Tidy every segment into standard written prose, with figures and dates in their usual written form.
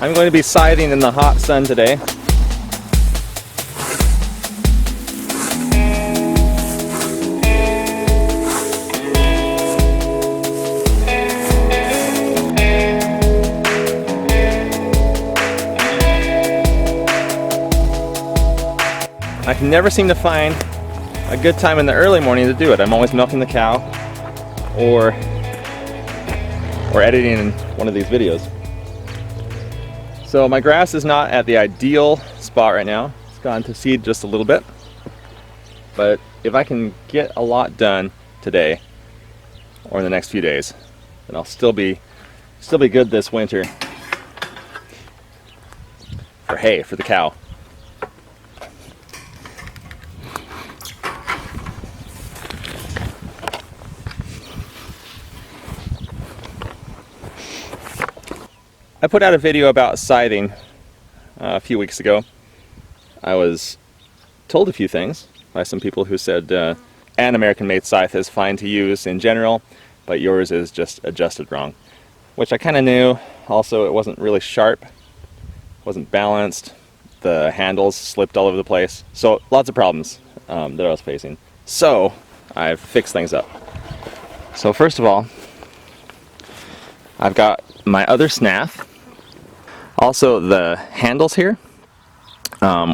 I'm going to be scything in the hot sun today. I can never seem to find a good time in the early morning to do it. I'm always milking the cow or editing one of these videos. So my grass is not at the ideal spot right now. It's gone to seed just a little bit. But if I can get a lot done today or in the next few days, then I'll still be good this winter for hay for the cow. I put out a video about scything a few weeks ago. I was told a few things by some people who said an American-made scythe is fine to use in general, but yours is just adjusted wrong, which I kind of knew. Also, it wasn't really sharp, wasn't balanced, the handles slipped all over the place, so lots of problems that I was facing. So I've fixed things up. So first of all, I've got my other snath. Also, the handles here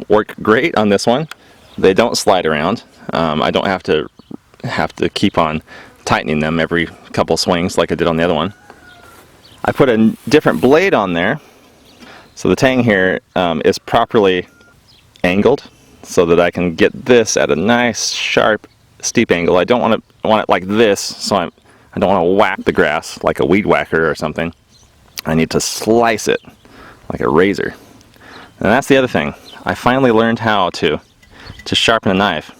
work great on this one. They don't slide around. I don't have to keep on tightening them every couple swings like I did on the other one. I put a different blade on there, so the tang here is properly angled, so that I can get this at a nice, sharp, steep angle. I don't want it like this, so I don't want to whack the grass like a weed whacker or something. I need to slice it like a razor. And that's the other thing. I finally learned how to sharpen a knife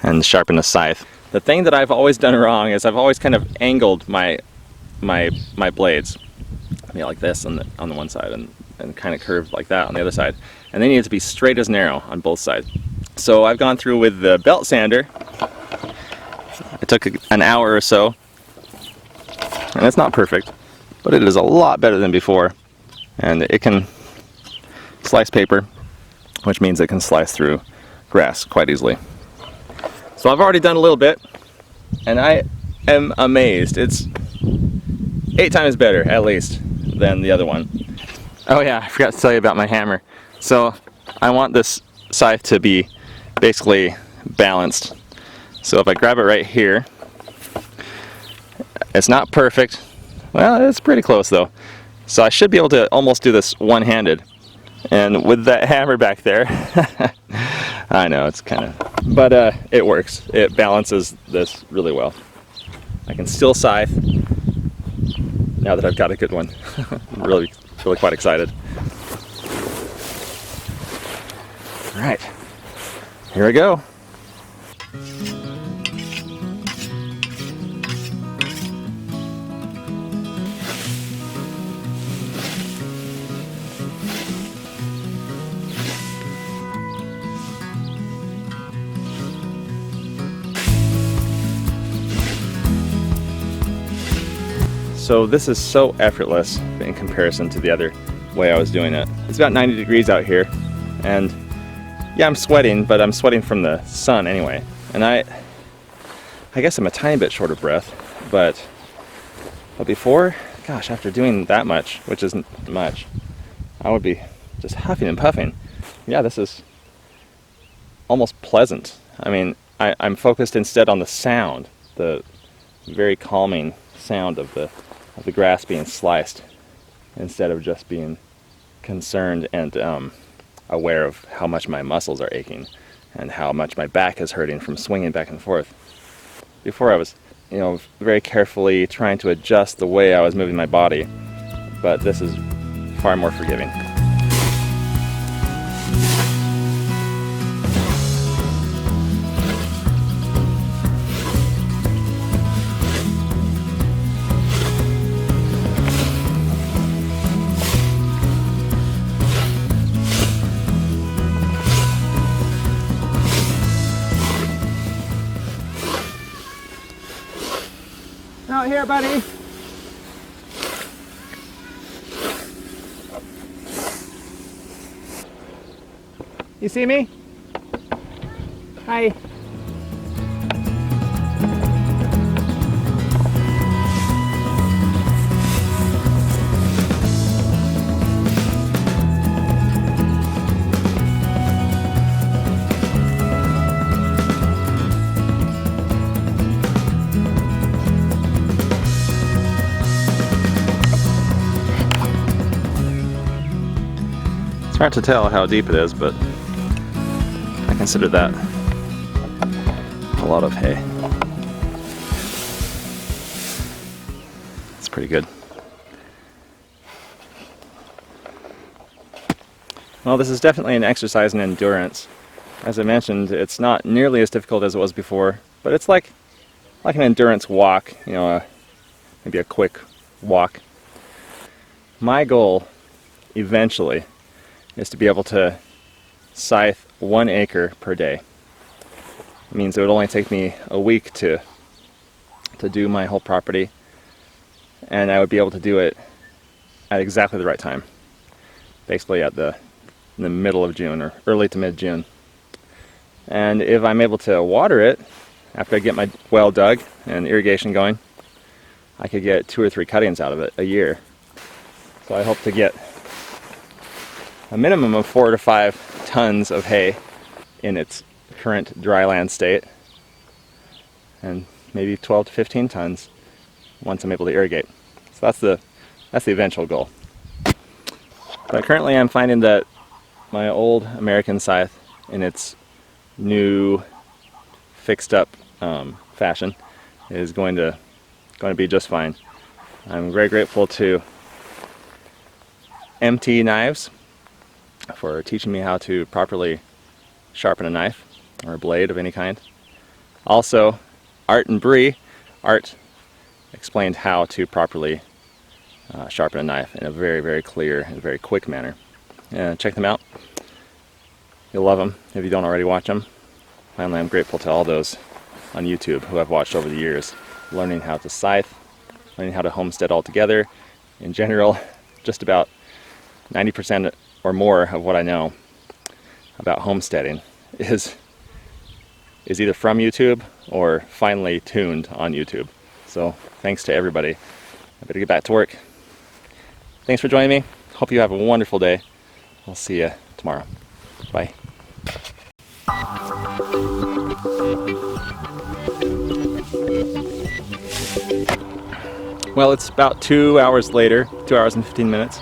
and sharpen a scythe. The thing that I've always done wrong is I've always kind of angled my blades. Like this on the one side and kind of curved like that on the other side. And they need to be straight as an arrow on both sides. So I've gone through with the belt sander. It took an hour or so. And it's not perfect, but it is a lot better than before. And it can slice paper, which means it can slice through grass quite easily. So I've already done a little bit, and I am amazed. It's 8 times better, at least, than the other one. Oh yeah, I forgot to tell you about my hammer. So I want this scythe to be basically balanced. So if I grab it right here, it's not perfect. Well, it's pretty close though. So I should be able to almost do this one-handed. And with that hammer back there, I know it's kind of, but it works. It balances this really well. I can still scythe now that I've got a good one. I'm really quite excited. All right, here we go. So this is so effortless in comparison to the other way I was doing it. It's about 90 degrees out here, and yeah, I'm sweating, but I'm sweating from the sun anyway. And I guess I'm a tiny bit short of breath, but before, gosh, after doing that much, which isn't much, I would be just huffing and puffing. Yeah, this is almost pleasant. I mean, I'm focused instead on the sound, the very calming sound of the grass being sliced, instead of just being concerned and aware of how much my muscles are aching and how much my back is hurting from swinging back and forth. Before I was, very carefully trying to adjust the way I was moving my body, but this is far more forgiving. Out here, buddy. You see me? Hi. It's hard to tell how deep it is, but I consider that a lot of hay. It's pretty good. Well, this is definitely an exercise in endurance. As I mentioned, it's not nearly as difficult as it was before, but it's like an endurance walk, you know, maybe a quick walk. My goal, eventually, is to be able to scythe 1 acre per day. It means it would only take me a week to do my whole property, and I would be able to do it at exactly the right time, basically in the middle of June or early to mid-June. And if I'm able to water it after I get my well dug and irrigation going, I could get 2 or 3 cuttings out of it a year. So I hope to get a minimum of 4 to 5 tons of hay in its current dryland state, and maybe 12 to 15 tons once I'm able to irrigate. So that's the eventual goal. But currently I'm finding that my old American scythe, in its new fixed up fashion, is going to be just fine. I'm very grateful to MT Knives for teaching me how to properly sharpen a knife or a blade of any kind. Also, Art and Bree. Art explained how to properly sharpen a knife in a very, very clear and very quick manner. Check them out. You'll love them if you don't already watch them. Finally, I'm grateful to all those on YouTube who I've watched over the years, learning how to scythe, learning how to homestead altogether. In general, just about 90% or more of what I know about homesteading is either from YouTube or finally tuned on YouTube. So thanks to everybody. I better get back to work. Thanks for joining me. Hope you have a wonderful day. I'll see you tomorrow. Bye. Well, it's about 2 hours later, 2 hours and 15 minutes.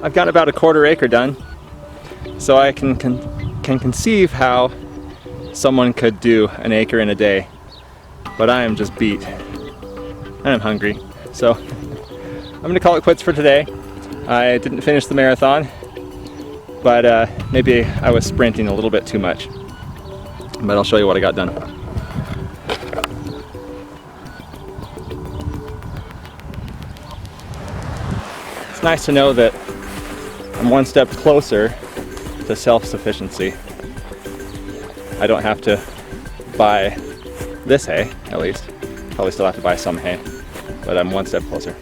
I've got about a 1/4 acre done, so I can conceive how someone could do an acre in a day, but I am just beat and I'm hungry, so I'm gonna call it quits for today. I didn't finish the marathon, but maybe I was sprinting a little bit too much, but I'll show you what I got done. It's nice to know that I'm one step closer to self-sufficiency. I don't have to buy this hay, at least. Probably still have to buy some hay, but I'm one step closer.